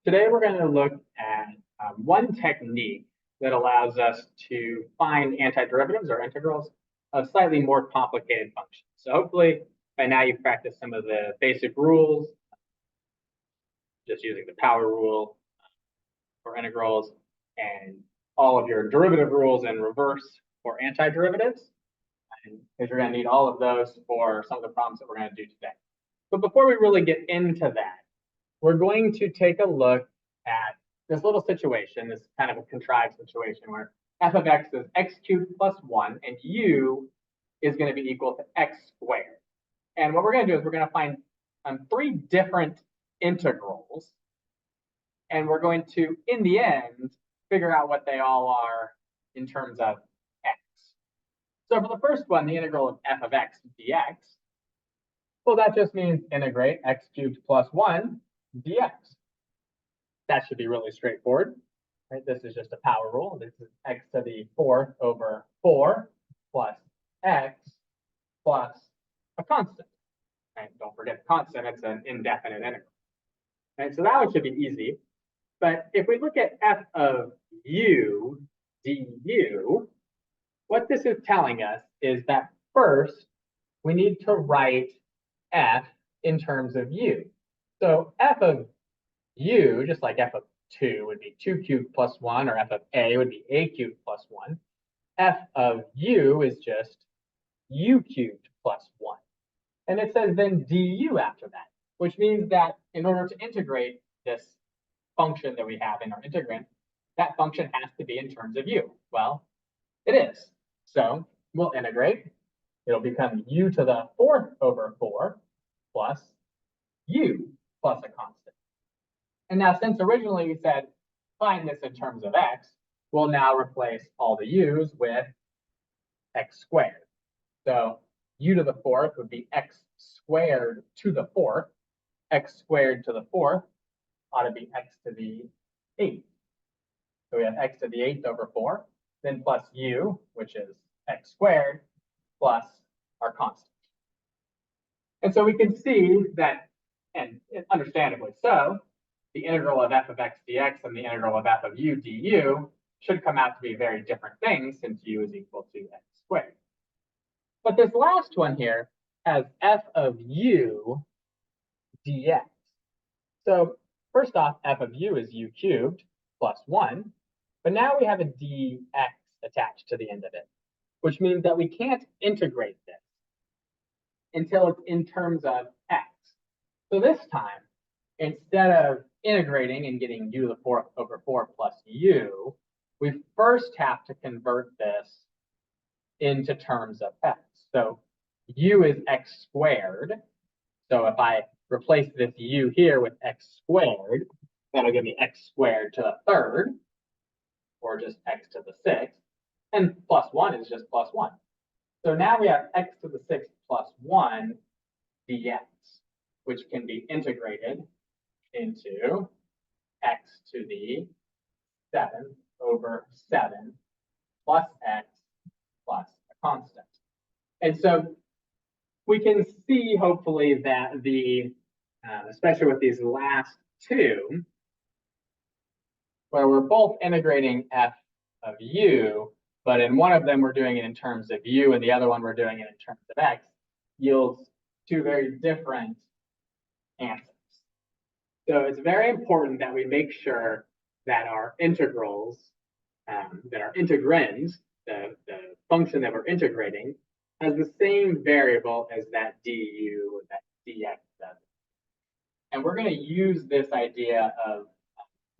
Today we're going to look at one technique that allows us to find antiderivatives or integrals of slightly more complicated functions. So hopefully by now you've practiced some of the basic rules, just using the power rule for integrals and all of your derivative rules in reverse for antiderivatives. Because you're going to need all of those for some of the problems that we're going to do today. But before we really get into that, we're going to take a look at this little situation, this kind of a contrived situation where f of x is x cubed plus 1, and u is going to be equal to x squared. And what we're going to do is we're going to find three different integrals, and we're going to, in the end, figure out what they all are in terms of x. So for the first one, the integral of f of x dx, well, that just means integrate x cubed plus 1 dx. That should be really straightforward. Right? This is just a power rule. This is x to the 4th over 4 plus x plus a constant. Right? Don't forget the constant, it's an indefinite integral. Right? So that one should be easy. But if we look at f of u du, what this is telling us is that first we need to write f in terms of u. So f of u, just like f of 2 would be 2 cubed plus 1, or f of a would be a cubed plus 1, f of u is just u cubed plus 1. And it says then du after that, which means that in order to integrate this function that we have in our integrand, that function has to be in terms of u. Well, it is. So we'll integrate. It'll become u to the 4th over 4 plus u plus a constant. And now, since originally we said find this in terms of x, we'll now replace all the u's with x squared. So u to the 4th would be x squared to the 4th. X squared to the 4th ought to be x to the 8th. So we have x to the 8th over 4, then plus u, which is x squared, plus our constant. And so we can see that, and understandably so, the integral of f of x dx and the integral of f of u du should come out to be very different things since u is equal to x squared. But this last one here has f of u dx. So first off, f of u is u cubed plus 1, but now we have a dx attached to the end of it, which means that we can't integrate this until it's in terms of x. So this time, instead of integrating and getting u to the 4th over 4 plus u, we first have to convert this into terms of x. So u is x squared. So if I replace this u here with x squared, that'll give me x squared to the 3rd, or just x to the 6th. And plus 1 is just plus 1. So now we have x to the 6th plus 1 dx, which can be integrated into x to the 7 over 7 plus x plus a constant. And so we can see, hopefully, that especially with these last two, where we're both integrating f of u, but in one of them we're doing it in terms of u, and the other one we're doing it in terms of x, yields two very different answers. So it's very important that we make sure that our integrals, that our integrands, the function that we're integrating, has the same variable as that du or that dx does. And we're going to use this idea of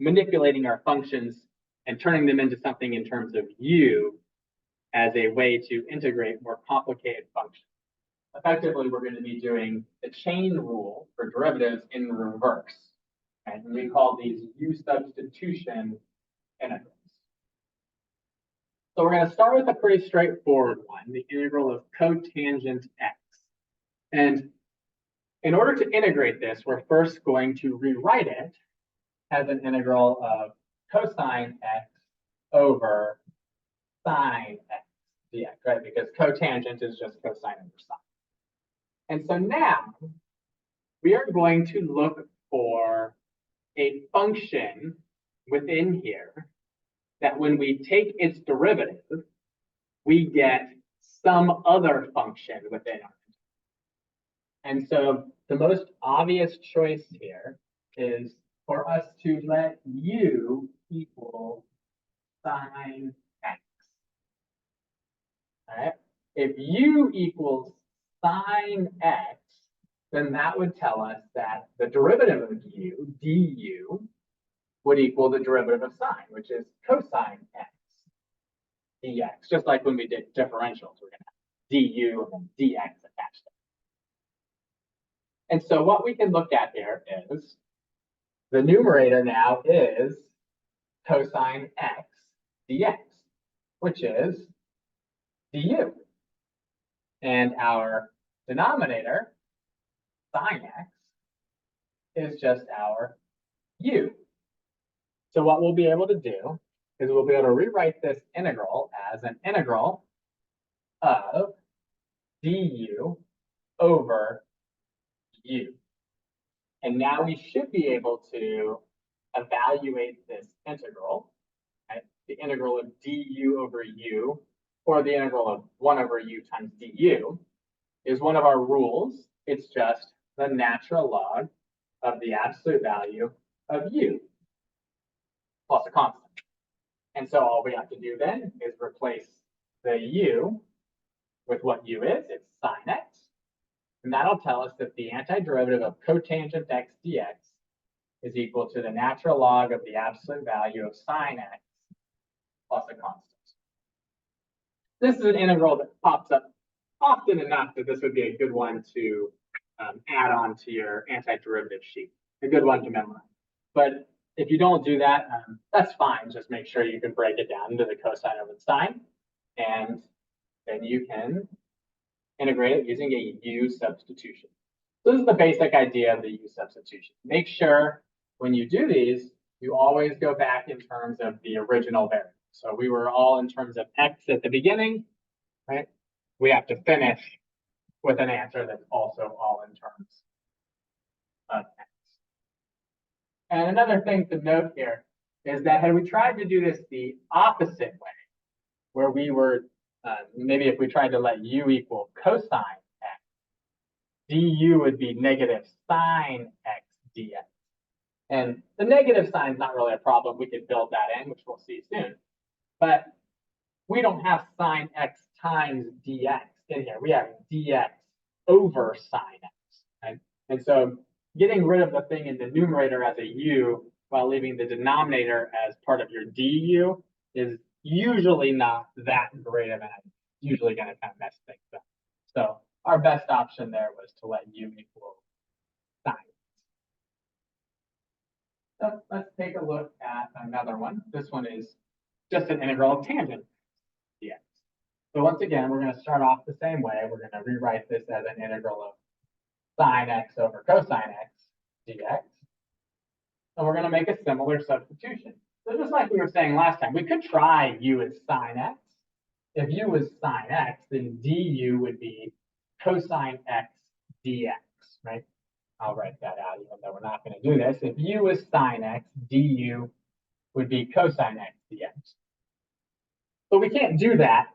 manipulating our functions and turning them into something in terms of u as a way to integrate more complicated functions. Effectively, we're going to be doing the chain rule for derivatives in reverse. And we call these U-Substitution integrals. So we're going to start with a pretty straightforward one, the integral of cotangent x. And in order to integrate this, we're first going to rewrite it as an integral of cosine x over sine x dx, right? Because cotangent is just cosine over sine. And so now we are going to look for a function within here that when we take its derivative, we get some other function within our integral. And so the most obvious choice here is for us to let u equal sine x. All right? If u equals sine x, then that would tell us that the derivative of u, du, would equal the derivative of sine, which is cosine x dx. Just like when we did differentials, we're going to have du and then dx attached to it. And so what we can look at here is the numerator now is cosine x dx, which is du. And our denominator, sine x, is just our u. So what we'll be able to do is we'll be able to rewrite this integral as an integral of du over u. And now we should be able to evaluate this integral, right? The integral of du over u, or the integral of 1 over u times du, is one of our rules. It's just the natural log of the absolute value of u plus a constant. And so all we have to do then is replace the u with what u is. It's sine x. And that'll tell us that the antiderivative of cotangent x dx is equal to the natural log of the absolute value of sine x plus a constant. This is an integral that pops up often enough that this would be a good one to add on to your antiderivative sheet, a good one to memorize. But if you don't do that, that's fine. Just make sure you can break it down into the cosine over the sine, and then you can integrate it using a U-substitution. So this is the basic idea of the U-substitution. Make sure when you do these, you always go back in terms of the original variable. So we were all in terms of x at the beginning, right? We have to finish with an answer that's also all in terms of x. And another thing to note here is that had we tried to do this the opposite way, where we were, maybe if we tried to let u equal cosine x, du would be negative sine x dx. And the negative sign is not really a problem. We could build that in, which we'll see soon. But we don't have sine x times dx in here. We have dx over sine x. Right? And so getting rid of the thing in the numerator as a u while leaving the denominator as part of your du is usually not that great of an idea. It's usually going to kind of mess things up. So our best option there was to let u equal sine. So let's take a look at another one. This one is just an integral of tangent dx. So once again, we're going to start off the same way. We're going to rewrite this as an integral of sine x over cosine x dx. And we're going to make a similar substitution. So just like we were saying last time, we could try u as sine x. If u was sine x, then du would be cosine x dx, right? I'll write that out, even though we're not going to do this. If u is sine x, du would be cosine x dx. But we can't do that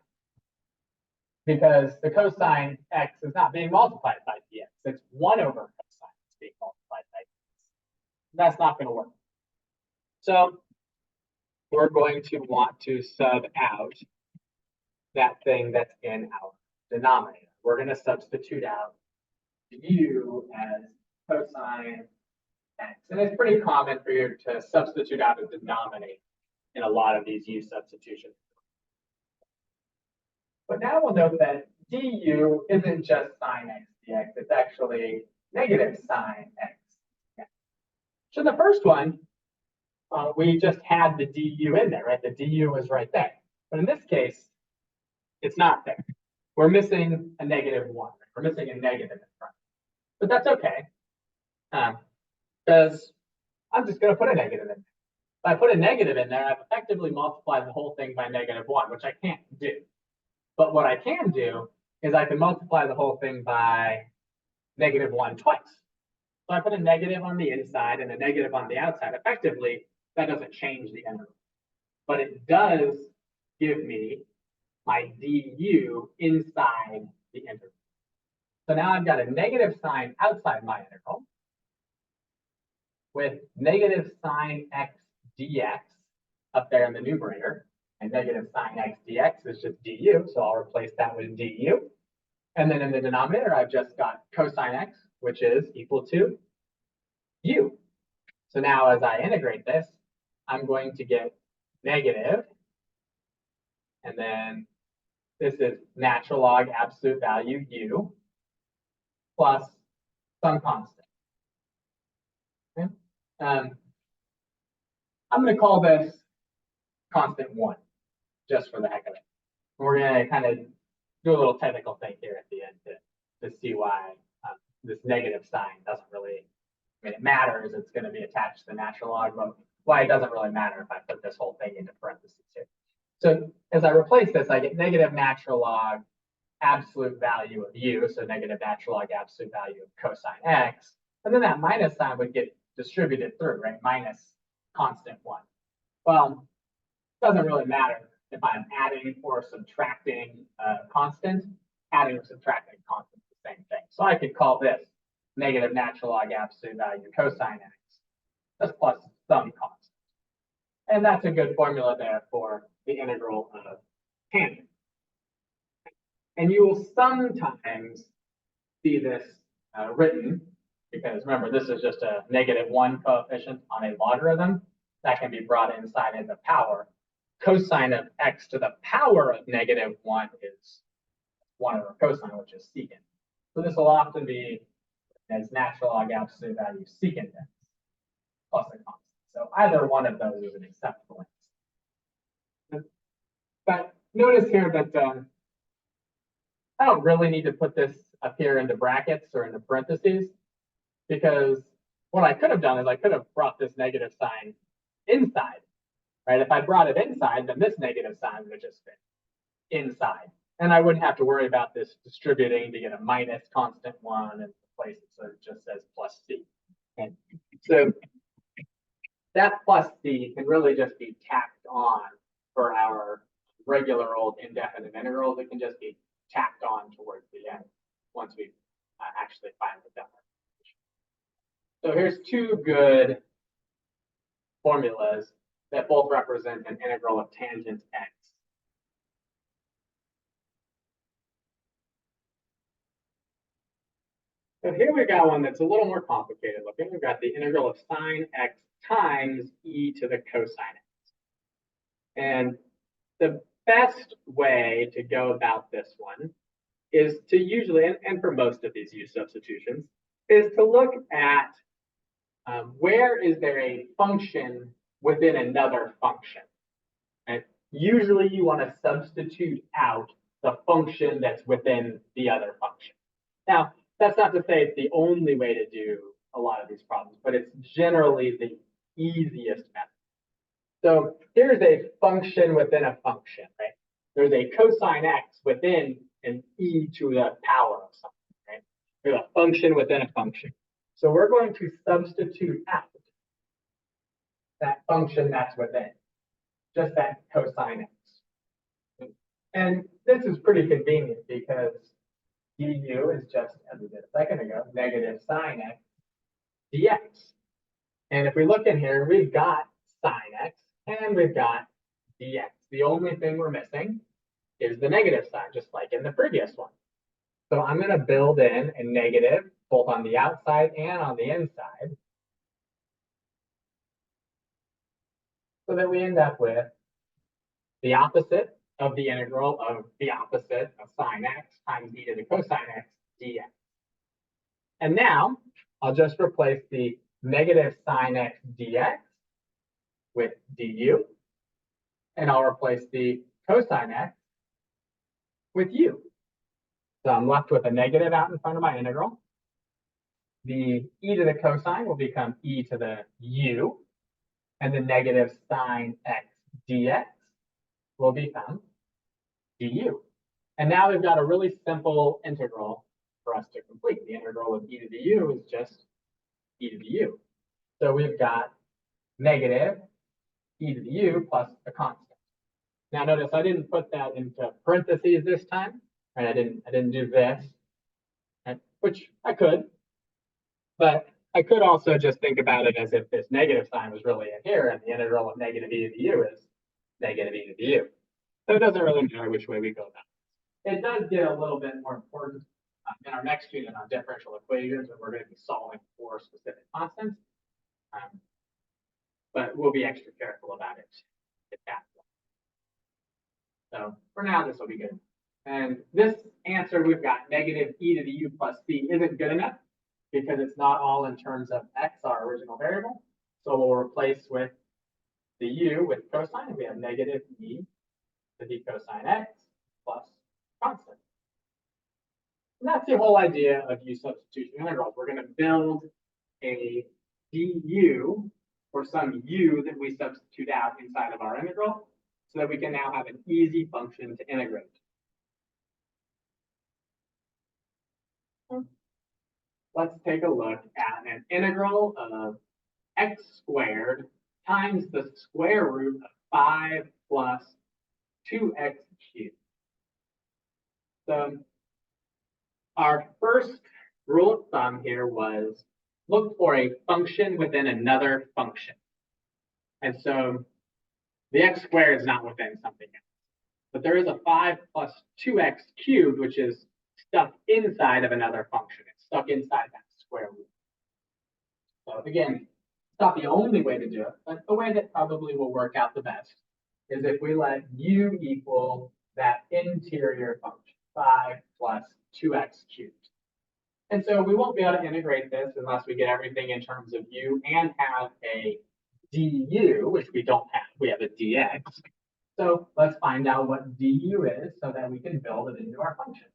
because the cosine x is not being multiplied by dx. It's 1 over cosine that's being multiplied by dx. That's not going to work. So we're going to want to sub out that thing that's in our denominator. We're going to substitute out u as cosine x. And it's pretty common for you to substitute out a denominator in a lot of these u substitutions. But now we'll note that du isn't just sine x dx. It's actually negative sine x dx. So the first one, we just had the du in there, right? The du was right there. But in this case, it's not there. We're missing a negative 1. We're missing a negative in front. But that's okay, because I'm just going to put a negative in there. If I put a negative in there, I've effectively multiplied the whole thing by negative 1, which I can't do. But what I can do is I can multiply the whole thing by negative 1 twice. So I put a negative on the inside and a negative on the outside. Effectively, that doesn't change the integral. But it does give me my du inside the integral. So now I've got a negative sign outside my integral with negative sine x dx up there in the numerator. And negative sine x dx is just du, so I'll replace that with du. And then in the denominator, I've just got cosine x, which is equal to u. So now as I integrate this, I'm going to get negative, and then this is natural log absolute value u plus some constant. Okay? I'm going to call this constant 1, just for the heck of it. We're going to kind of do a little technical thing here at the end to see why this negative sign doesn't really, I mean, it matters. It's going to be attached to the natural log, but why it doesn't really matter if I put this whole thing into parentheses here. So as I replace this, I get negative natural log absolute value of u, so negative natural log absolute value of cosine x. And then that minus sign would get distributed through, right? Minus constant 1. Well, it doesn't really matter if I'm adding or subtracting a constant. Adding or subtracting a constant is the same thing. So I could call this negative natural log absolute value cosine x. That's plus some constant. And that's a good formula there for the integral of tangent. And you will sometimes see this written, because remember, this is just a -1 coefficient on a logarithm that can be brought inside as a power. Cosine of x to the power of -1 is 1 over cosine, which is secant. So this will often be as natural log absolute value secant x plus a constant. So either one of those is an acceptable answer. But notice here that I don't really need to put this up here into brackets or into parentheses, because what I could have done is I could have brought this negative sign inside, right? If I brought it inside, then this negative sign would have just fit inside. And I wouldn't have to worry about this distributing to get a minus constant 1 and replace it, so it just says plus c. Okay. So that plus c can really just be tacked on for our regular old indefinite integrals. It can just be tacked on towards the end once we actually finally done it. So here's two good formulas that both represent an integral of tangent x. So here we've got one that's a little more complicated looking. We've got the integral of sine x times e to the cosine x. And the best way to go about this one is to usually, and for most of these U-substitutions, is to look at where is there a function within another function. And usually you want to substitute out the function that's within the other function. Now, that's not to say it's the only way to do a lot of these problems, but it's generally the easiest method. So here's a function within a function, right? There's a cosine x within an e to the power of something, right? There's a function within a function. So we're going to substitute out that function that's within, just that cosine x. And this is pretty convenient because du is just, as we did a second ago, negative sine x dx. And if we look in here, we've got sine x and we've got dx. The only thing we're missing is the negative sign, just like in the previous one. So I'm going to build in a negative both on the outside and on the inside, so that we end up with the opposite of the integral of the opposite of sine x times e to the cosine x dx. And now I'll just replace the negative sine x dx with du, and I'll replace the cosine x with u. So I'm left with a negative out in front of my integral. The e to the cosine will become e to the u, and the negative sine x dx will become du. And now we've got a really simple integral for us to complete. The integral of e to the u is just e to the u. So we've got negative e to the u plus a constant. Now notice I didn't put that into parentheses this time, right? I didn't do this, right? Which I could, but I could also just think about it as if this negative sign was really in here, and the integral of negative e to the u is negative e to the u. So it doesn't really matter which way we go about it. It does get a little bit more important in our next unit on differential equations, and we're going to be solving for specific constants. But we'll be extra careful about it at that point. So for now, this will be good. And this answer we've got negative e to the u plus c isn't good enough because it's not all in terms of x, our original variable. So we'll replace with the u with cosine. We have negative e to the cosine x plus constant. And that's the whole idea of U-substitution integrals. We're going to build a du for some u that we substitute out inside of our integral so that we can now have an easy function to integrate. Let's take a look at an integral of x squared times the square root of 5 plus 2x cubed. So our first rule of thumb here was look for a function within another function. And so the x squared is not within something else. But there is a 5 plus 2x cubed, which is stuck inside of another function. It's stuck inside that square root. So again, it's not the only way to do it, but the way that probably will work out the best is if we let u equal that interior function, 5 plus 2x cubed. And so we won't be able to integrate this unless we get everything in terms of u and have a du, which we don't have. We have a dx. So let's find out what du is so that we can build it into our function.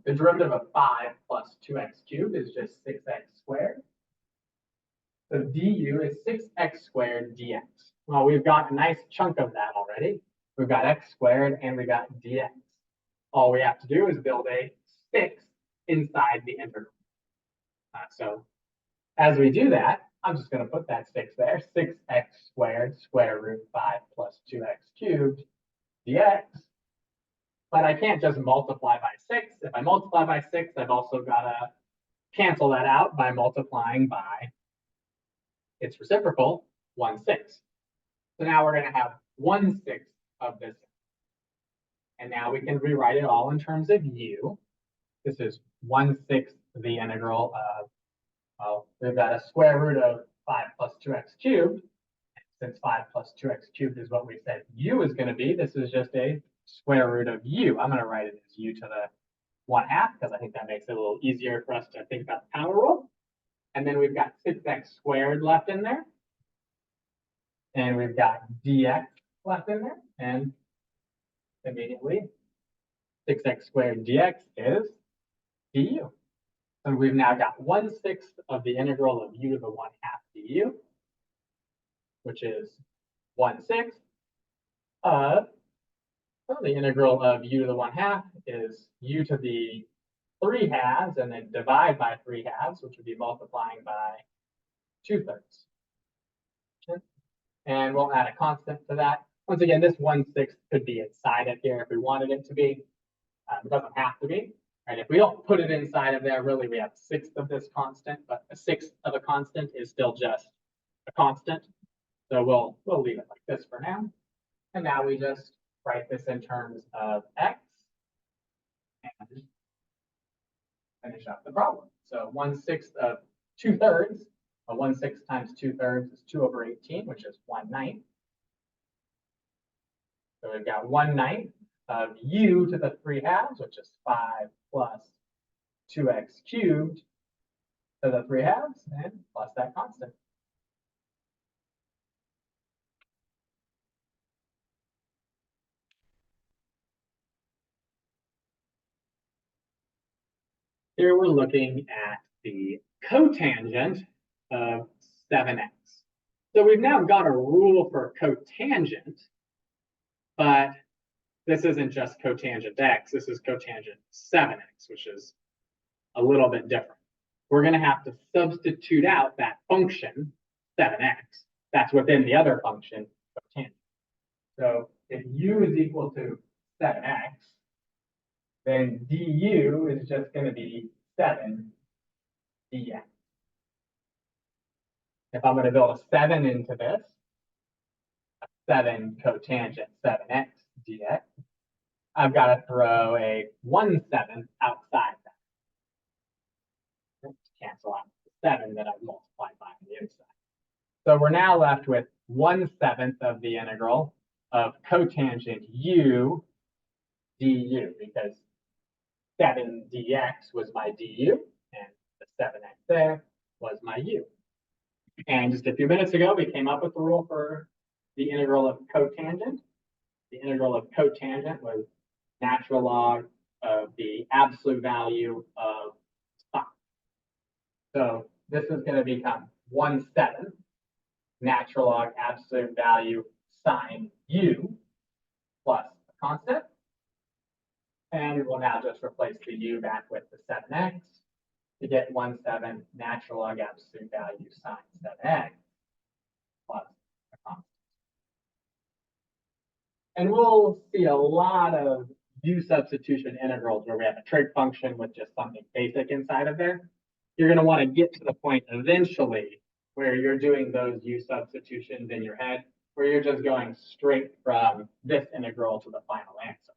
The derivative of 5 plus 2x cubed is just 6x squared. So du is 6x squared dx. Well, we've got a nice chunk of that already. We've got x squared and we got dx. All we have to do is build a 6 inside the integral. So as we do that, I'm just going to put that 6 there. 6x squared square root 5 plus 2x cubed dx. But I can't just multiply by 6. If I multiply by 6, I've also got to cancel that out by multiplying by its reciprocal, 1/6. So now we're going to have 1/6 of this. And now we can rewrite it all in terms of u. This is 1/6 the integral of, well, we've got a square root of 5 plus 2x cubed. Since 5 plus 2x cubed is what we said u is going to be, this is just a square root of u. I'm going to write it as u to the 1/2 because I think that makes it a little easier for us to think about the power rule. And then we've got 6x squared left in there. And we've got dx left in there. And immediately, 6x squared dx is du. And we've now got 1/6 of the integral of u to the 1/2 du, which is 1/6 of, well, the integral of u to the 1/2 is u to the 3/2, and then divide by 3/2, which would be multiplying by 2/3. Okay. And we'll add a constant to that. Once again, this 1/6 could be inside of here if we wanted it to be. It doesn't have to be. Right? If we don't put it inside of there, really we have 1/6 of this constant, but a 1/6 of a constant is still just a constant. So we'll leave it like this for now. And now we just write this in terms of x and finish up the problem. So 1/6 of 2/3, 1/6 times 2/3 is 2/18, which is 1/9. So we've got 1/9 of u to the 3/2, which is 5 plus 2x cubed to the 3/2, and plus that constant. Here we're looking at the cotangent of 7x. So we've now got a rule for cotangent, but this isn't just cotangent x, this is cotangent 7x, which is a little bit different. we're going to have to substitute out that function, 7x, that's within the other function, cotangent. So if u is equal to 7x, then du is just going to be 7 dx. If I'm going to build a 7 into this, 7 cotangent 7x dx, I've got to throw a 1/7 outside that to cancel out the 7 that I've multiplied by on the inside. So we're now left with 1/7 of the integral of cotangent u du, because 7 dx was my du, and the 7x there was my u. And just a few minutes ago, we came up with the rule for the integral of cotangent. The integral of cotangent was natural log of the absolute value of sine. So this is going to become 1/7 natural log absolute value sine u plus a constant. And we'll now just replace the u back with the 7x to get 1/7 natural log absolute value sine 7x plus a constant. And we'll see a lot of U-substitution integrals where we have a trig function with just something basic inside of there. You're going to want to get to the point eventually where you're doing those U-substitutions in your head, where you're just going straight from this integral to the final answer,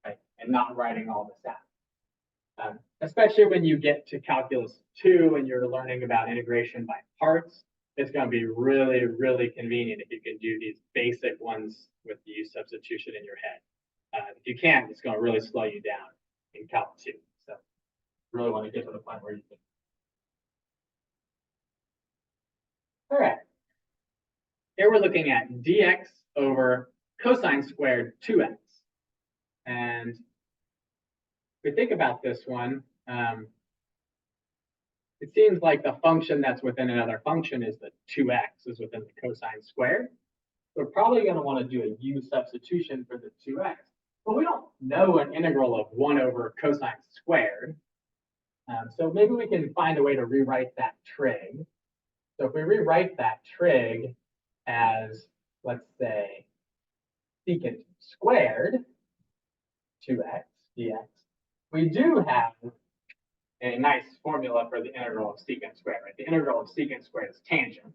right? And not writing all this out. Especially when you get to calculus 2 and you're learning about integration by parts, it's going to be really, really convenient if you can do these basic ones with the U-substitution in your head. If you can't, it's going to really slow you down in Calc 2. So really want to get to the point where you can. All right. Here we're looking at dx over cosine squared 2x. And if we think about this one, it seems like the function that's within another function is the 2x is within the cosine squared. We're probably going to want to do a u substitution for the 2x. But we don't know an integral of 1 over cosine squared. So maybe we can find a way to rewrite that trig. So if we rewrite that trig as, let's say, secant squared 2x dx, we do have a nice formula for the integral of secant squared, right? The integral of secant squared is tangent.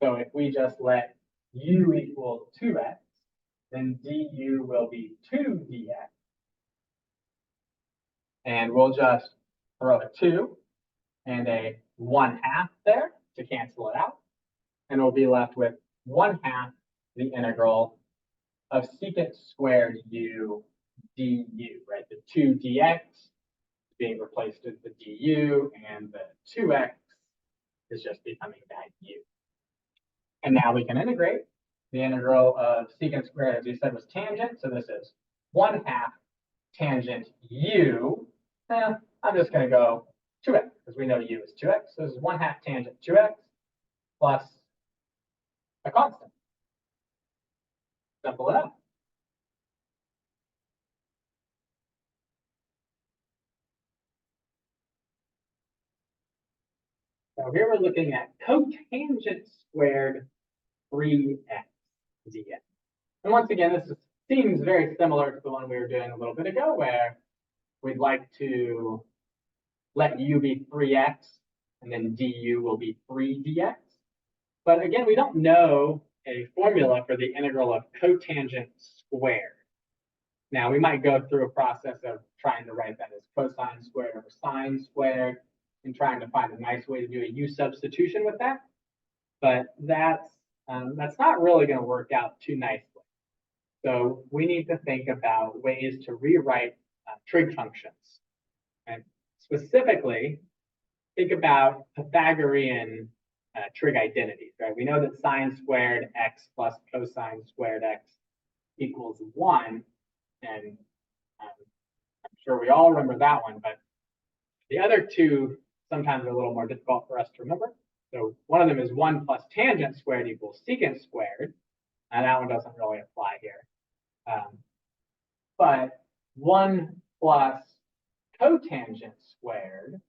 So if we just let u equal 2x, then du will be 2 dx. And we'll just throw a 2 and a 1/2 there to cancel it out. And we'll be left with 1/2 the integral of secant squared u du, right? The 2 dx being replaced with the du, and the 2x is just becoming that u. And now we can integrate. The integral of secant squared, as we said, was tangent. So this is 1/2 tangent u. I'm just going to go 2x, because we know u is 2x. So this is 1/2 tangent 2x plus a constant. Simple enough. So here we're looking at cotangent squared 3x dx. And once again, this seems very similar to the one we were doing a little bit ago, where we'd like to let u be 3x, and then du will be 3 dx. But again, we don't know a formula for the integral of cotangent squared. Now, we might go through a process of trying to write that as cosine squared over sine squared, and trying to find a nice way to do a u substitution with that. But that's not really going to work out too nicely. So we need to think about ways to rewrite trig functions. And specifically, think about Pythagorean trig identities, right? We know that sine squared x plus cosine squared x equals 1. And I'm sure we all remember that one, but the other two sometimes are a little more difficult for us to remember. So one of them is 1 plus tangent squared equals secant squared. And that one doesn't really apply here. But 1 plus cotangent squared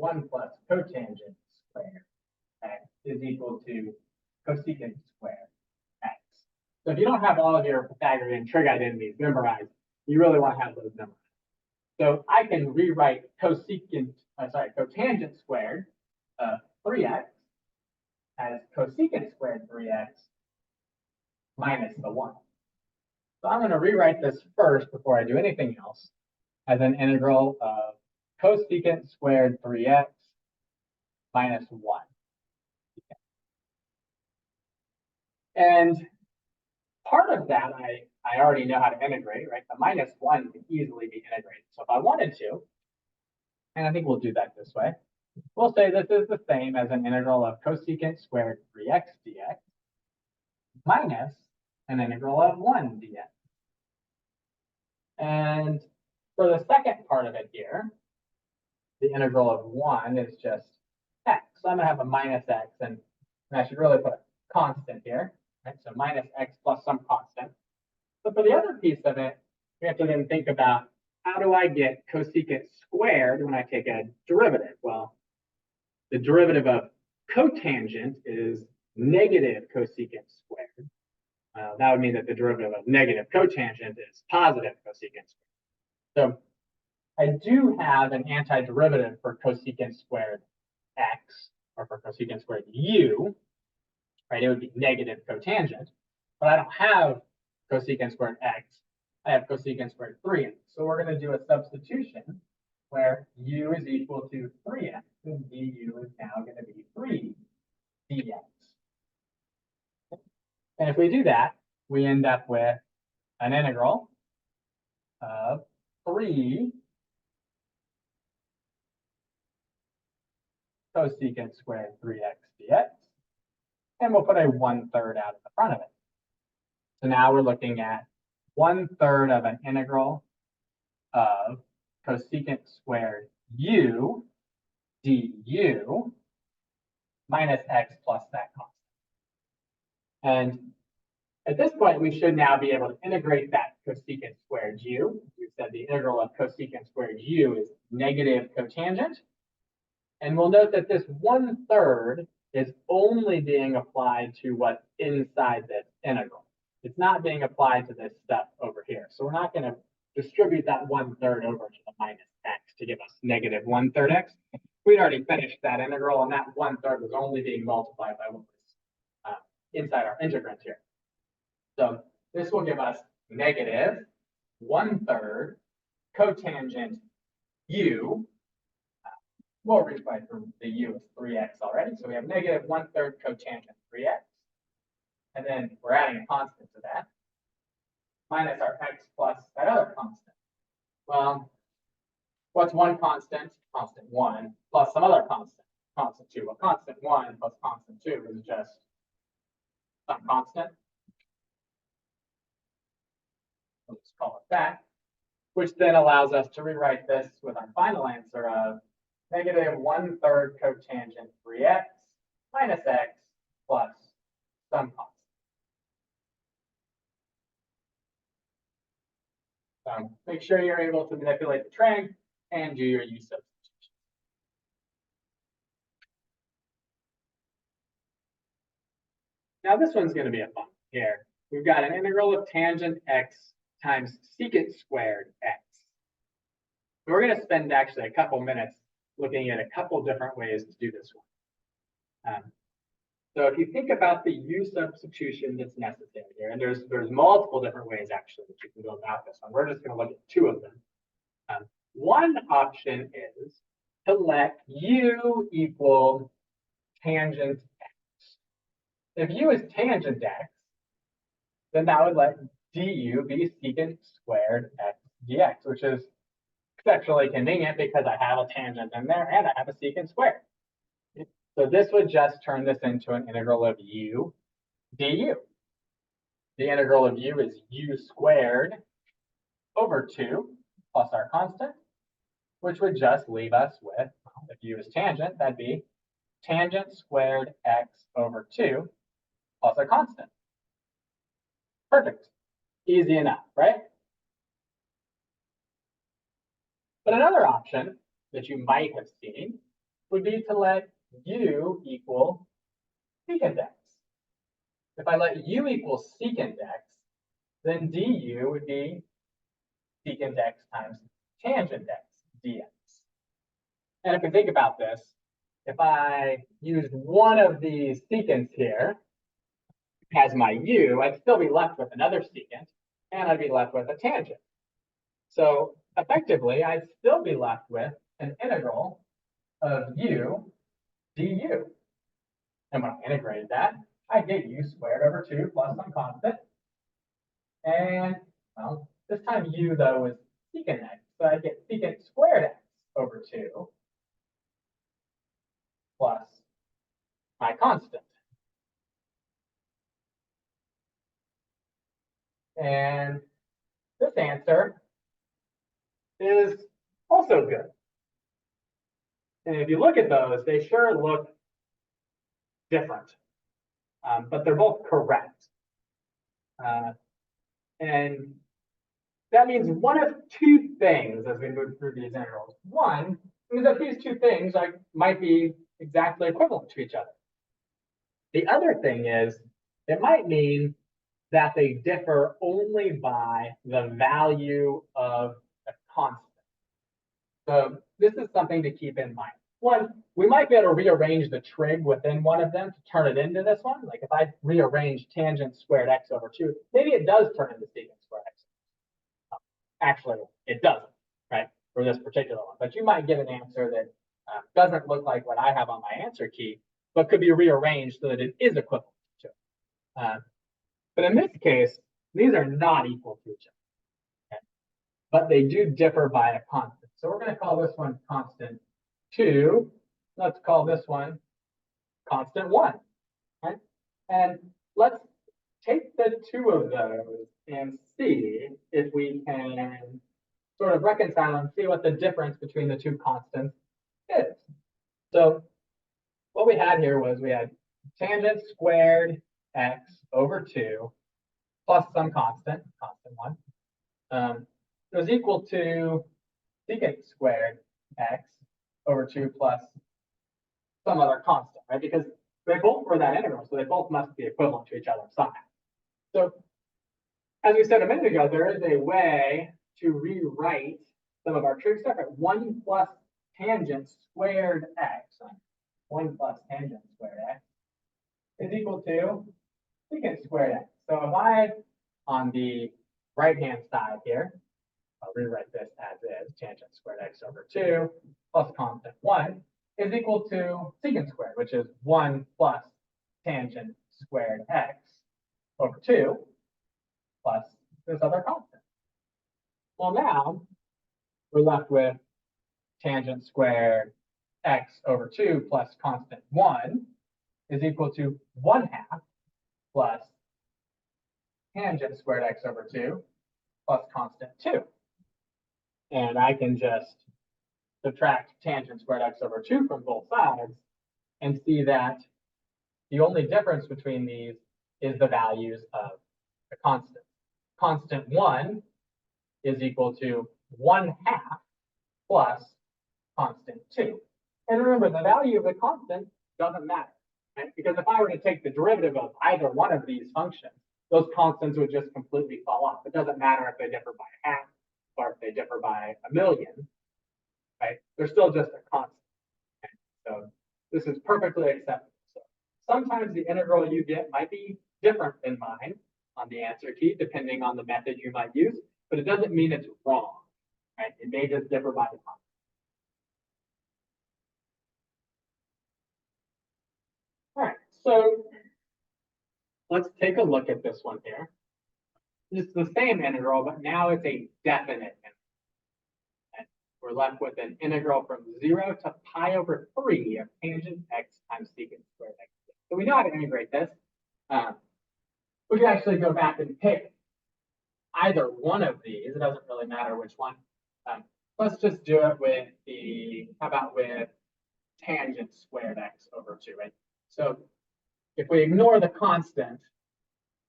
1 plus cotangent squared x is equal to cosecant squared x. So if you don't have all of your Pythagorean trig identities memorized, you really want to have those memorized. So I can rewrite cotangent squared 3x as cosecant squared 3x minus the 1. So I'm going to rewrite this first before I do anything else as an integral of cosecant squared 3x minus 1. And part of that I already know how to integrate, right? The minus 1 can easily be integrated. So if I wanted to, and I think we'll do that this way, we'll say this is the same as an integral of cosecant squared 3x dx minus an integral of 1 dx. And for the second part of it here, the integral of 1 is just x. So I'm going to have a minus x, and I should really put a constant here, right? So minus x plus some constant. But for the other piece of it, we have to then think about how do I get cosecant squared when I take a derivative? Well, the derivative of cotangent is negative cosecant squared. That would mean that the derivative of negative cotangent is positive cosecant squared. So I do have an antiderivative for cosecant squared x, or for cosecant squared u, right? It would be negative cotangent, but I don't have cosecant squared x. I have cosecant squared 3x. So we're going to do a substitution where u is equal to 3x, and du is now going to be 3 dx. And if we do that, we end up with an integral of 3 cosecant squared 3x dx, and we'll put a 1/3 out in the front of it. So now we're looking at 1/3 of an integral of cosecant squared u du minus x plus that constant. And at this point, we should now be able to integrate that cosecant squared u. We said the integral of cosecant squared u is negative cotangent. And we'll note that this 1/3 is only being applied to what's inside this integral. It's not being applied to this stuff over here. So we're not going to distribute that 1/3 over to the minus x to give us negative 1/3 x. We'd already finished that integral, and that 1/3 was only being multiplied by what was inside our integrand here. So this will give us negative 1/3 cotangent u. We'll rewrite from the u as 3x already. So we have negative 1/3 cotangent 3x. And then we're adding a constant to that, minus our x plus that other constant. Well, what's one constant? Constant 1 plus some other constant, constant 2. Well, constant 1 plus constant 2 is just some constant. Let's call it that, which then allows us to rewrite this with our final answer of negative 1/3 cotangent 3x minus x plus some constant. Make sure you're able to manipulate the trig and do your U-Substitution. Now this one's going to be a fun one here. We've got an integral of tangent x times secant squared x. We're going to spend actually a couple minutes looking at a couple different ways to do this one. So if you think about the U-substitution that's necessary here, and there's multiple different ways actually that you can go about this one. We're just going to look at 2 of them. One option is to let u equal tangent x. If u is tangent x, then that would let du be secant squared x dx, which is exceptionally convenient because I have a tangent in there and I have a secant squared. So this would just turn this into an integral of u du. The integral of u is u squared over 2 plus our constant, which would just leave us with, if u is tangent, that'd be tangent squared x over 2 plus a constant. Perfect. Easy enough, right? But another option that you might have seen would be to let u equal secant x. If I let u equal secant x, then du would be secant x times tangent x dx. And if we think about this, if I used one of these secants here as my u, I'd still be left with another secant, and I'd be left with a tangent. So effectively, I'd still be left with an integral of u du. And when I integrated that, I get u squared over 2 plus some constant. And, well, this time u, though, is secant x. So I get secant squared x over 2 plus my constant. And this answer is also good. And if you look at those, they sure look different, but they're both correct. And that means one of two things as we move through these integrals. One is that these two things might be exactly equivalent to each other. The other thing is it might mean that they differ only by the value of a constant. So this is something to keep in mind. One, we might be able to rearrange the trig within one of them to turn it into this one. Like if I rearrange tangent squared x over 2, maybe it does turn into secant squared x. Actually, it doesn't, right, for this particular one. But you might get an answer that doesn't look like what I have on my answer key, but could be rearranged so that it is equivalent to it. But in this case, these are not equal to each other, okay? But they do differ by a constant. So we're going to call this one constant 2. Let's call this one constant 1. Right? And let's take the two of those and see if we can sort of reconcile and see what the difference between the two constants is. So what we had here was we had tangent squared x over 2 plus some constant 1, was equal to secant squared x over 2 plus some other constant, right? Because they both were that integral, so they both must be equivalent to each other somehow. So as we said a minute ago, there is a way to rewrite some of our trig stuff at 1 plus tangent squared x. 1 plus tangent squared x is equal to secant squared x. So if I, on the right-hand side here, I'll rewrite this as is, tangent squared x over 2 plus constant 1 is equal to secant squared, which is 1 plus tangent squared x over 2 plus this other constant. Well, now we're left with tangent squared x over 2 plus constant 1 is equal to 1/2 plus tangent squared x over 2 plus constant 2. And I can just subtract tangent squared x over 2 from both sides and see that the only difference between these is the values of the constant. Constant 1 is equal to 1/2 plus constant 2. And remember, the value of the constant doesn't matter, right? Because if I were to take the derivative of either one of these functions, those constants would just completely fall off. It doesn't matter if they differ by 1/2 or if they differ by 1,000,000, right? They're still just a constant. Okay? So this is perfectly acceptable. So sometimes the integral you get might be different than mine on the answer key, depending on the method you might use, but it doesn't mean it's wrong, right? It may just differ by the constant. All right, so let's take a look at this one here. It's the same integral, but now it's a definite integral. And we're left with an integral from 0 to pi over 3 of tangent x times secant squared x. So we know how to integrate this. We can actually go back and pick either one of these. It doesn't really matter which one. Let's just do it with how about with tangent squared x over 2, right? So if we ignore the constant,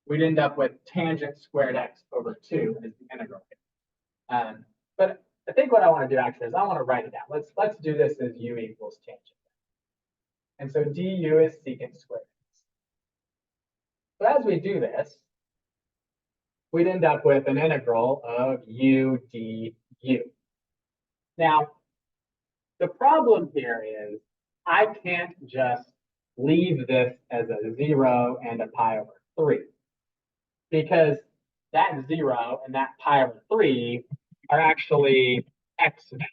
we'd end up with tangent squared x over 2 as the integral here. But I think what I want to do actually is I want to write it out. Let's do this as u equals tangent x. And so du is secant squared. So as we do this, we'd end up with an integral of u du. Now, the problem here is I can't just leave this as a 0 and a pi over 3, because that 0 and that pi over 3 are actually x values.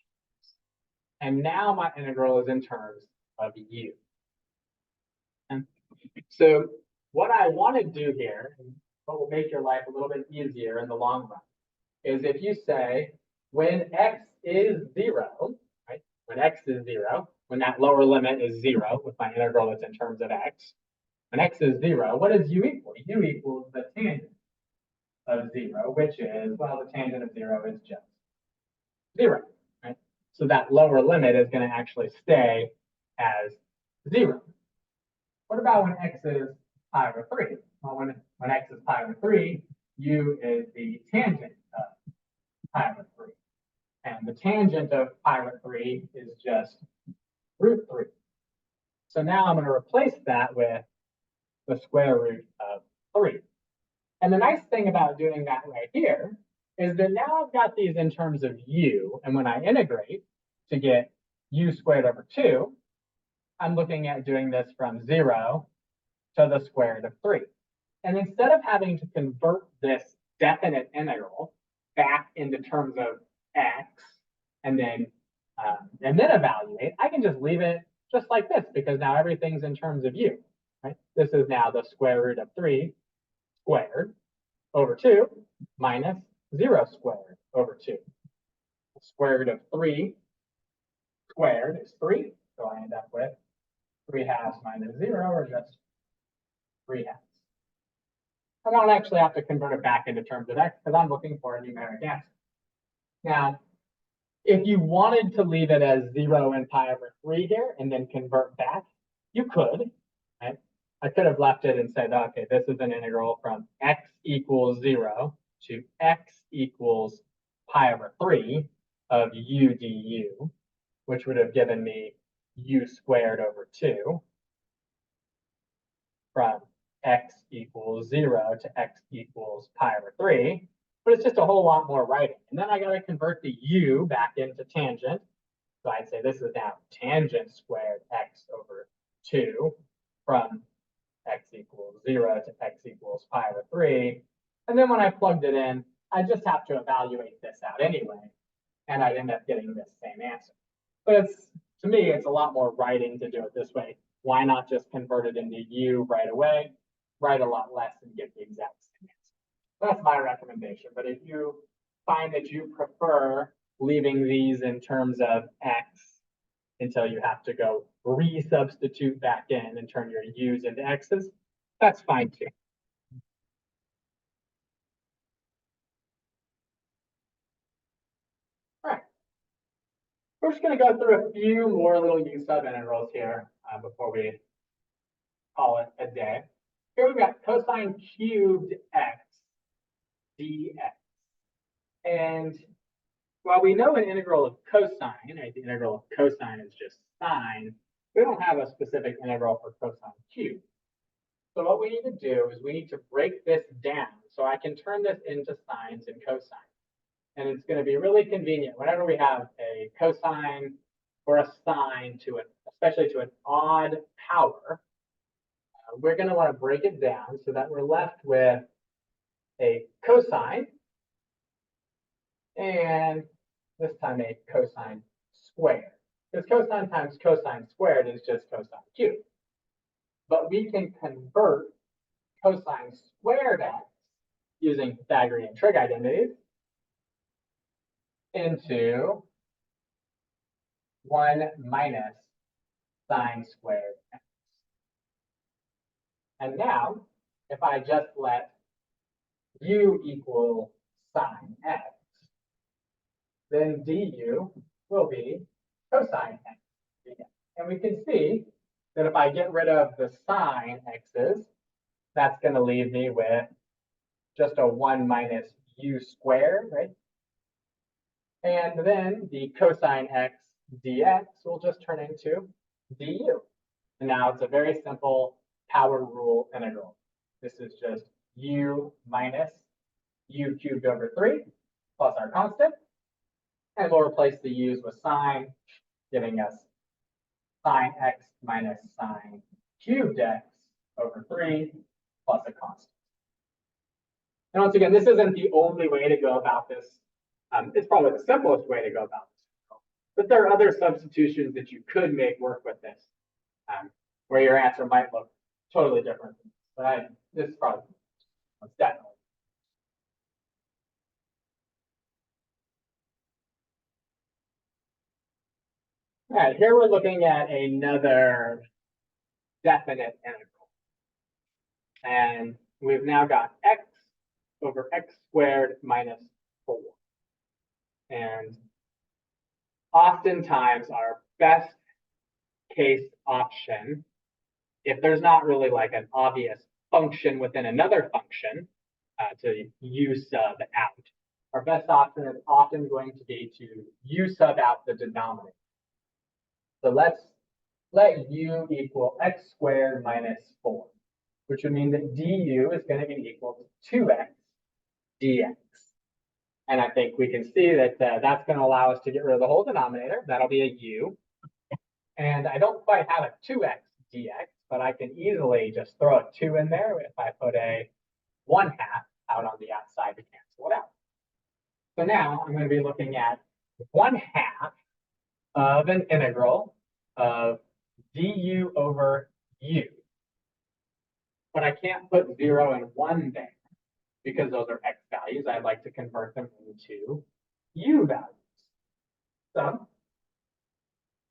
And now my integral is in terms of u. And so what I want to do here, and what will make your life a little bit easier in the long run, is if you say when x is 0, right? When x is 0, when that lower limit is 0 with my integral that's in terms of x, when x is 0, what does u equal? U equals the tangent of 0, which is, well, the tangent of 0 is just 0, right? So that lower limit is going to actually stay as 0. What about when x is pi over 3? Well, when x is pi over 3, u is the tangent of pi over 3. And the tangent of pi over 3 is just root 3. So now I'm going to replace that with the square root of 3. And the nice thing about doing that right here is that now I've got these in terms of u. And when I integrate to get u squared over 2, I'm looking at doing this from 0 to the square root of 3. And instead of having to convert this definite integral back into terms of x and then evaluate, I can just leave it just like this, because now everything's in terms of u. Right? This is now the square root of 3 squared over 2 minus 0 squared over 2. The square root of 3 squared is 3, so I end up with 3 halves minus 0, or just 3 halves. I don't actually have to convert it back into terms of x, because I'm looking for a numeric answer. Now, if you wanted to leave it as 0 and pi over 3 here and then convert back, you could. Right? I could have left it and said, okay, this is an integral from x equals 0 to x equals pi over 3 of u du, which would have given me u squared over 2 from x equals 0 to x equals pi over 3. But it's just a whole lot more writing. And then I got to convert the u back into tangent. So I'd say this is now tangent squared x over 2 from x equals 0 to x equals pi over 3. And then when I plugged it in, I just have to evaluate this out anyway. And I'd end up getting this same answer. But to me, it's a lot more writing to do it this way. Why not just convert it into u right away, write a lot less, and get the exact same answer? That's my recommendation. But if you find that you prefer leaving these in terms of x until you have to go re-substitute back in and turn your u's into x's, that's fine too. All right. We're just going to go through a few more little u-sub integrals here before we call it a day. Here we've got cosine cubed x dx. And while we know an integral of cosine, right, the integral of cosine is just sine, we don't have a specific integral for cosine cubed. So what we need to do is we need to break this down so I can turn this into sines and cosines. And it's going to be really convenient whenever we have a cosine or a sine to it, especially to an odd power. We're going to want to break it down so that we're left with a cosine and this time a cosine squared. Because cosine times cosine squared is just cosine cubed. But we can convert cosine squared x using Pythagorean trig identities into 1 minus sine squared x. And now, if I just let u equal sine x, then du will be cosine x dx. And we can see that if I get rid of the sine x's, that's going to leave me with just a 1 minus u squared, right? And then the cosine x dx will just turn into du. And now it's a very simple power rule integral. This is just u minus u cubed over 3 plus our constant. And we'll replace the u's with sine, giving us sine x minus sine cubed x over 3 plus a constant. And once again, this isn't the only way to go about this. It's probably the simplest way to go about this. But there are other substitutions that you could make work with this, where your answer might look totally different. But this is probably most definitely. All right, here we're looking at another definite integral. And we've now got x over x squared minus 4. And oftentimes our best case option, if there's not really like an obvious function within another function to u sub out, our best option is often going to be to u sub out the denominator. So let's let u equal x squared minus 4, which would mean that du is going to be equal to 2x dx. And I think we can see that that's going to allow us to get rid of the whole denominator. That'll be a u. And I don't quite have a 2x dx, but I can easily just throw a 2 in there if I put a 1/2 out on the outside to cancel it out. So now I'm going to be looking at 1/2 of an integral of du over u. But I can't put 0 and 1 there because those are x values. I'd like to convert them into u values. So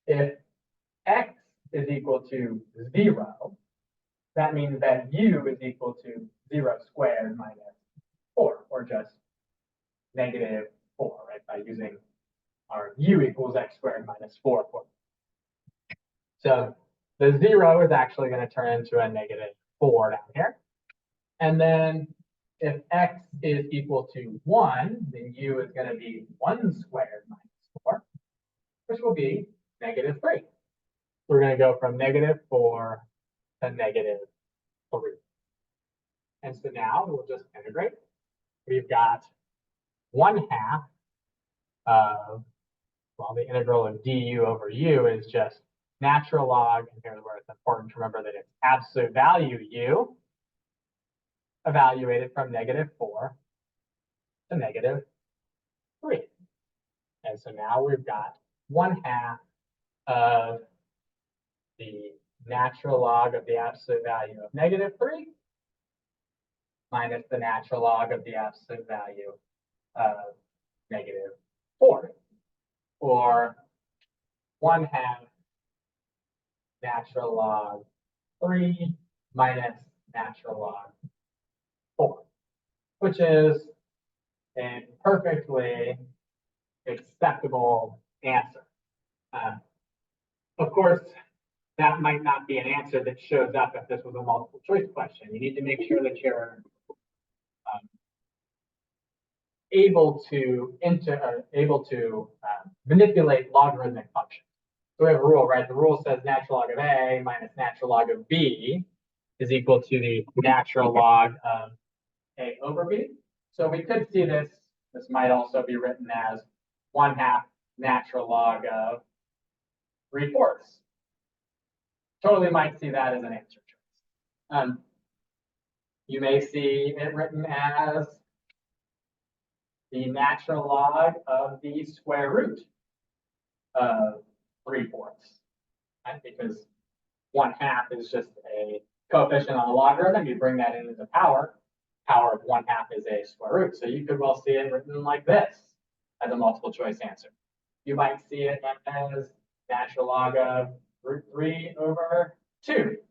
if x is equal to 0, that means that u is equal to 0 squared minus 4, or just negative 4, right? By using our u equals x squared minus 4 formula. So the 0 is actually going to turn into a negative 4 down here. And then if x is equal to 1, then u is going to be 1 squared minus 4, which will be negative 3. We're going to go from negative 4 to negative 3. And so now we'll just integrate. We've got 1/2 of, well, the integral of du over u is just natural log, and here's where it's important to remember that it's absolute value u, evaluated from negative 4 to negative 3. And so now we've got 1/2 of the natural log of the absolute value of negative 3 minus the natural log of the absolute value of negative 4, or 1/2 natural log 3 minus natural log 4, which is a perfectly acceptable answer. Of course, that might not be an answer that shows up if this was a multiple choice question. You need to make sure that you're able to manipulate logarithmic functions. So we have a rule, right? The rule says natural log of a minus natural log of b is equal to the natural log of a over b. So we could see this. This might also be written as 1/2 natural log of 3/4. Totally might see that as an answer choice. You may see it written as the natural log of the square root of 3/4, right? Because 1/2 is just a coefficient on the logarithm. You bring that in as a power. Power of 1/2 is a square root. So you could well see it written like this as a multiple choice answer. You might see it as natural log of root 3 over 2.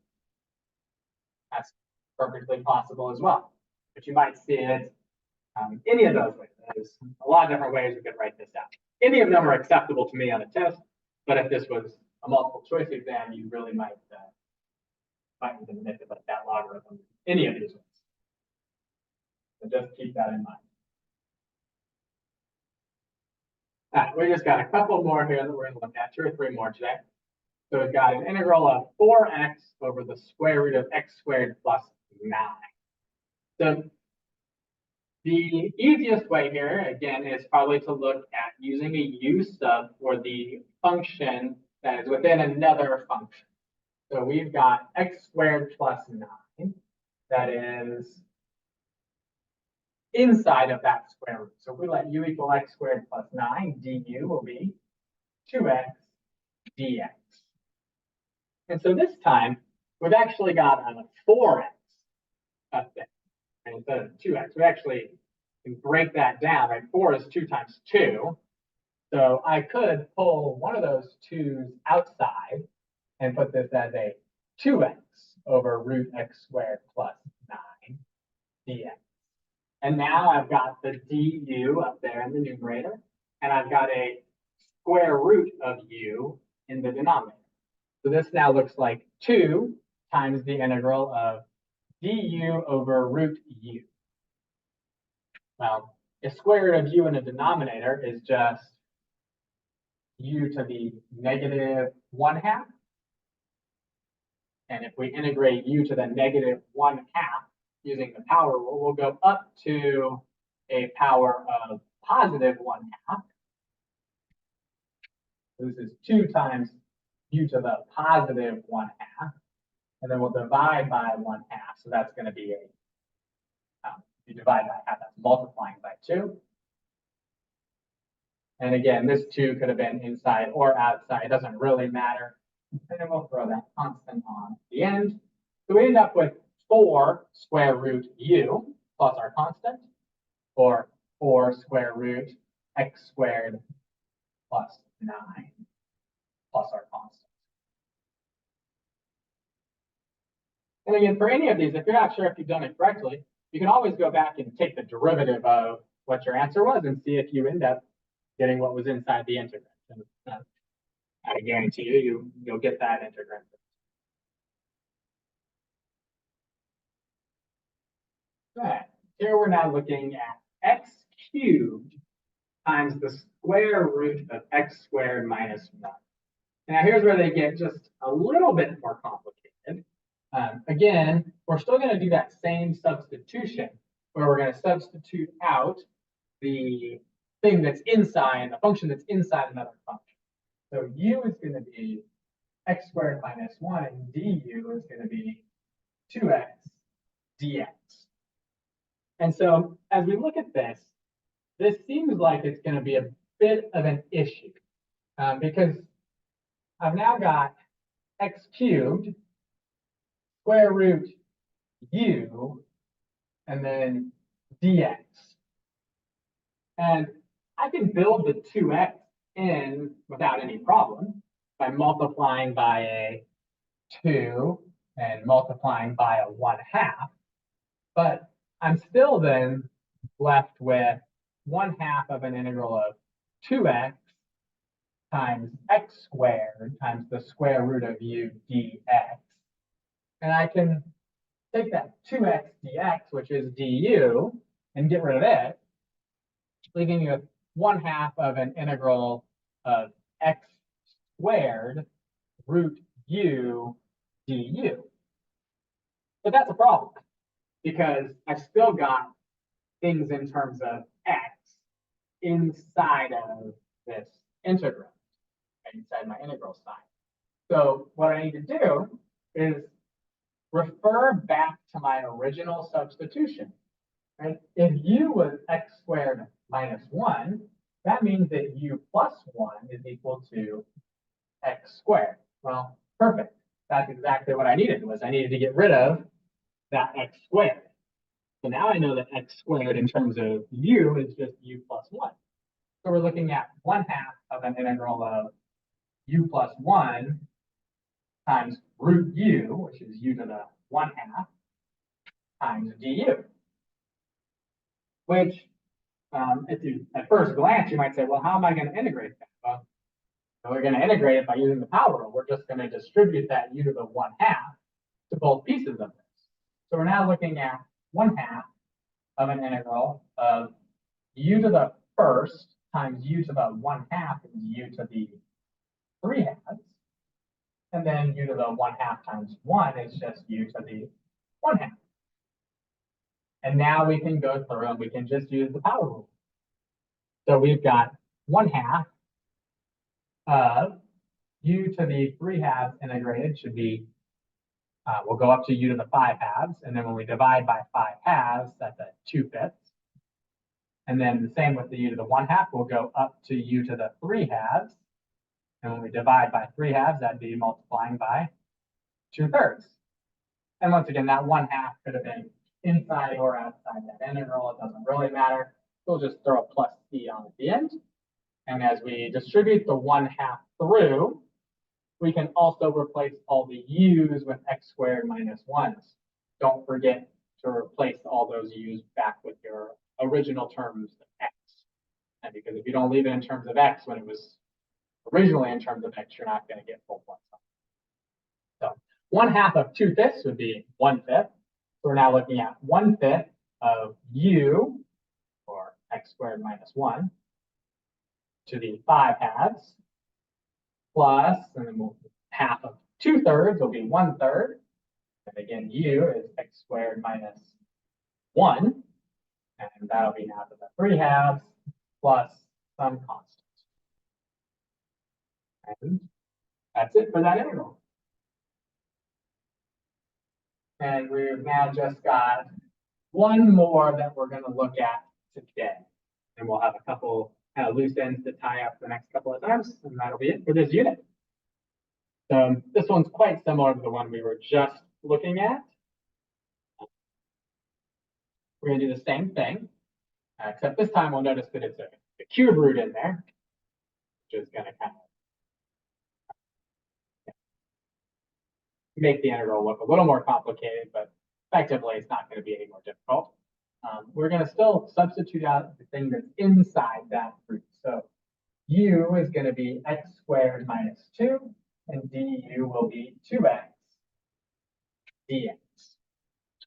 That's perfectly possible as well. But you might see it any of those ways. There's a lot of different ways we could write this out. Any of them are acceptable to me on a test, but if this was a multiple choice exam, you really might need to manipulate that logarithm any of these ways. So just keep that in mind. We just got a couple more here that we're going to look at, 2 or 3 more today. So we've got an integral of 4x over the square root of x squared plus 9. So the easiest way here, again, is probably to look at using a U-sub for the function that is within another function. So we've got x squared plus 9 that is inside of that square root. So if we let u equal x squared plus 9, du will be 2x dx. And so this time, we've actually got a 4x up there. And instead of 2x, we actually can break that down, right? 4 is 2 times 2. So I could pull one of those 2's outside and put this as a 2x over root x squared plus 9 dx. And now I've got the du up there in the numerator, and I've got a square root of u in the denominator. So this now looks like 2 times the integral of du over root u. Well, a square root of u in a denominator is just u to the negative 1/2. And if we integrate u to the negative 1/2 using the power rule, we'll go up to a power of positive 1/2. This is 2 times u to the positive 1/2. And then we'll divide by 1/2. So that's going to be a, if you divide by half, that's multiplying by 2. And again, this 2 could have been inside or outside. It doesn't really matter. And then we'll throw that constant on at the end. So we end up with 4 square root u plus our constant, or 4 square root x squared plus 9 plus our constant. And again, for any of these, if you're not sure if you've done it correctly, you can always go back and take the derivative of what your answer was and see if you end up getting what was inside the integrand. And I guarantee you'll get that integrand. Okay. Here we're now looking at x cubed times the square root of x squared minus 1. Now here's where they get just a little bit more complicated. Again, we're still going to do that same substitution where we're going to substitute out the thing that's inside, the function that's inside another function. So u is going to be x squared minus 1, and du is going to be 2x dx. And so as we look at this, this seems like it's going to be a bit of an issue because I've now got x cubed square root u and then dx. And I can build the 2x in without any problem by multiplying by a 2 and multiplying by a 1/2. But I'm still then left with 1/2 of an integral of 2x times x squared times the square root of u dx. And I can take that 2x dx, which is du, and get rid of it, leaving you with 1/2 of an integral of x squared root u du. But that's a problem because I've still got things in terms of x inside of this integral, inside my integral sign. So what I need to do is refer back to my original substitution. Right? If u was x squared minus 1, that means that u plus 1 is equal to x squared. Well, perfect. That's exactly what I needed. I needed to get rid of that x squared. So now I know that x squared in terms of u is just u plus 1. So we're looking at 1/2 of an integral of u plus 1 times root u, which is u to the 1/2, times du. Which, at first glance, you might say, well, how am I going to integrate that? Well, we're going to integrate it by using the power rule. We're just going to distribute that u to the 1/2 to both pieces of this. So we're now looking at 1/2 of an integral of u to the first times u to the 1/2 is u to the 3/2 And then u to the 1/2 times 1 is just u to the 1/2. And now we can go through and we can just use the power rule. So we've got 1/2 of u to the 3/2 integrated should be, we'll go up to u to the 5/2. And then when we divide by 5/2, that's a 2/5. And then the same with the u to the 1/2, we'll go up to u to the 3/2. And when we divide by 3/2, that'd be multiplying by 2/3. And once again, that 1/2 could have been inside or outside that integral. It doesn't really matter. We'll just throw a plus c on at the end. And as we distribute the 1/2 through, we can also replace all the u's with x squared minus 1s. Don't forget to replace all those u's back with your original terms of x. And because if you don't leave it in terms of x when it was originally in terms of x, you're not going to get full points. So 1/2 of 2/5 would be 1/5. So we're now looking at 1/5 of u, or x squared minus 1, to the 5/2, plus, and then we'll, half of 2/3 will be 1/3. And again, u is x squared minus 1. And that'll be now to the 3/2 plus some constant. And that's it for that integral. And we've now just got one more that we're going to look at today. And we'll have a couple kind of loose ends to tie up the next couple of times, and that'll be it for this unit. So this one's quite similar to the one we were just looking at. We're going to do the same thing, except this time we'll notice that it's a cube root in there, which is going to kind of make the integral look a little more complicated, but effectively it's not going to be any more difficult. We're going to still substitute out the thing that's inside that root. So u is going to be x squared minus 2, and du will be 2x dx.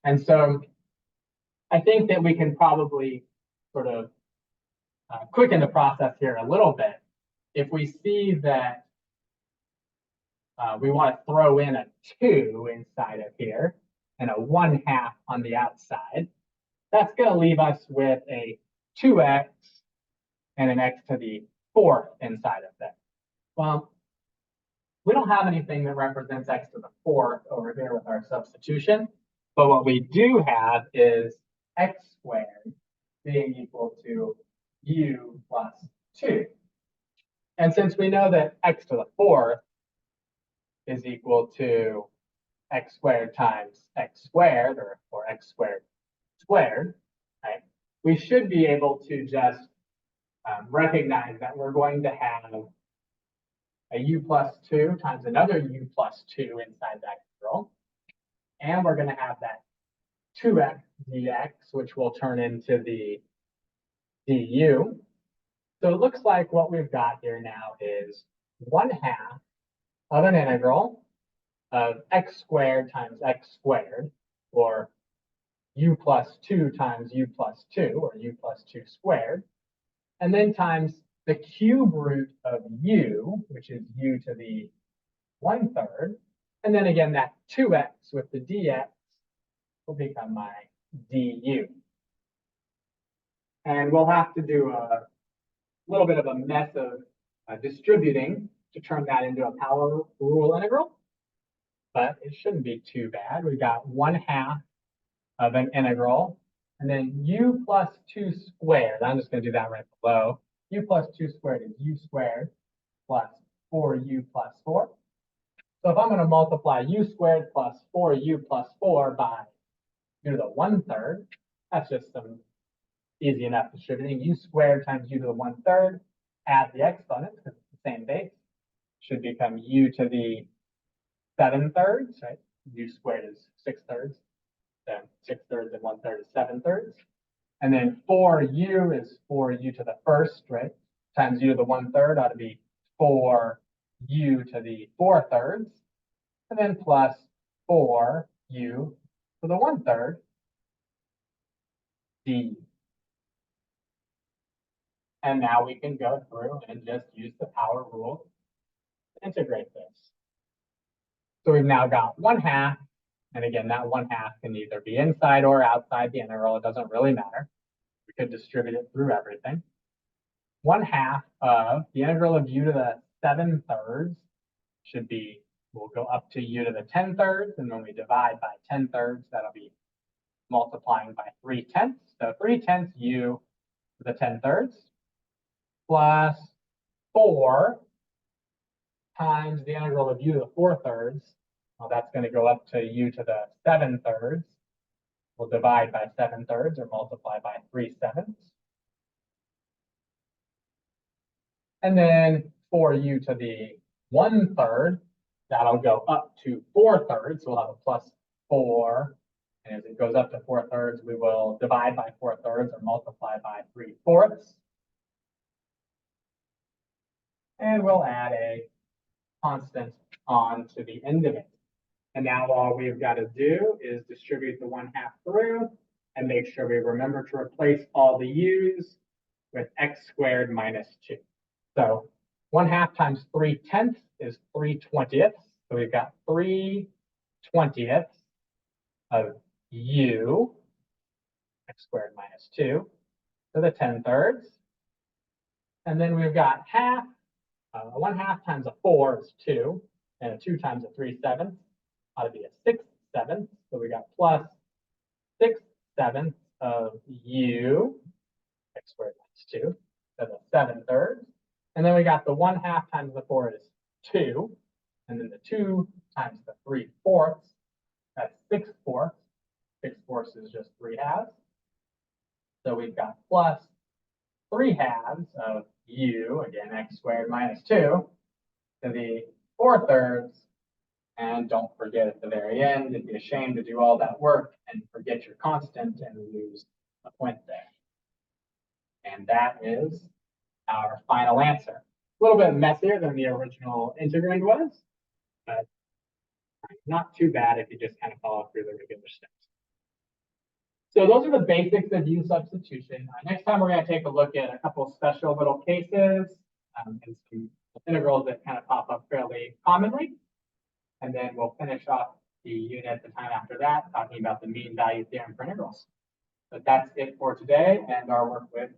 And so I think that we can probably sort of quicken the process here a little bit. If we see that we want to throw in a 2 inside of here and a 1/2 on the outside, that's going to leave us with a 2x and an x to the 4th inside of that. Well, we don't have anything that represents x to the 4th over here with our substitution. But what we do have is x squared being equal to u plus 2. And since we know that x to the 4th is equal to x squared times x squared, or x squared squared, right? We should be able to just recognize that we're going to have a u plus 2 times another u plus 2 inside that integral. And we're going to have that 2x dx, which will turn into the du. So it looks like what we've got here now is 1/2 of an integral of x squared times x squared, or u plus 2 times u plus 2, or u plus 2 squared, and then times the cube root of u, which is u to the 1/3, and then again that 2x with the dx will become my du. And we'll have to do a little bit of a mess of distributing to turn that into a power rule integral, but it shouldn't be too bad. We've got 1/2 of an integral, and then u plus 2 squared. I'm just going to do that right below. U plus 2 squared is u squared plus 4u plus 4. So if I'm going to multiply u squared plus 4u plus 4 by u to the 1/3, that's just some easy enough distributing. U squared times u to the 1/3, add the exponents because it's the same base, should become u to the 7/3, right? U squared is 6/3. So 6/3 and 1/3 is 7/3. And then 4u is 4u to the 1st, right? Times u to the 1/3 ought to be 4u to the 4/3. And then plus 4u to the 1/3 du. And now we can go through and just use the power rule to integrate this. So we've now got 1/2. And again, that 1/2 can either be inside or outside the integral. It doesn't really matter. We could distribute it through everything. 1/2 of the integral of u to the 7/3 should be, we'll go up to u to the 10/3. And when we divide by 10/3, that'll be multiplying by 3/10. So 3/10 u to the 10/3 plus 4 times the integral of u to the 4/3. Well, that's going to go up to u to the 7/3. We'll divide by 7/3 or multiply by 3/7. And then for u to the 1/3, that'll go up to 4/3. So we'll have a plus 4. And as it goes up to 4/3, we will divide by 4/3 or multiply by 3/4. And we'll add a constant on to the end of it. And now all we've got to do is distribute the 1/2 through and make sure we remember to replace all the u's with x squared minus 2. So 1/2 times 3/10 is 3/20. So we've got 3/20 of u, x squared minus 2, to the 10/3. And then we've got 1/2. 1/2 times a 4 is 2, and a 2 times a 3/7 ought to be a 6/7. So we got plus 6/7 of u, x squared minus 2, to the 7/3. And then we got the 1/2 times the 4 is 2, and then the 2 times the 3/4, that's 6/4. 6/4 is just 3/2. So we've got plus 3/2 of u, again, x squared minus 2, to the 4/3. And don't forget at the very end, it'd be a shame to do all that work and forget your constant and lose a point there. And that is our final answer. A little bit messier than the original integrand was, but not too bad if you just kind of follow through the regular steps. So those are the basics of U-substitution. Next time, we're going to take a look at a couple of special little cases and some integrals that kind of pop up fairly commonly. And then we'll finish off the unit the time after that, talking about the mean value theorem for integrals. But that's it for today and our work with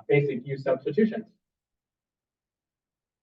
basic U-substitutions.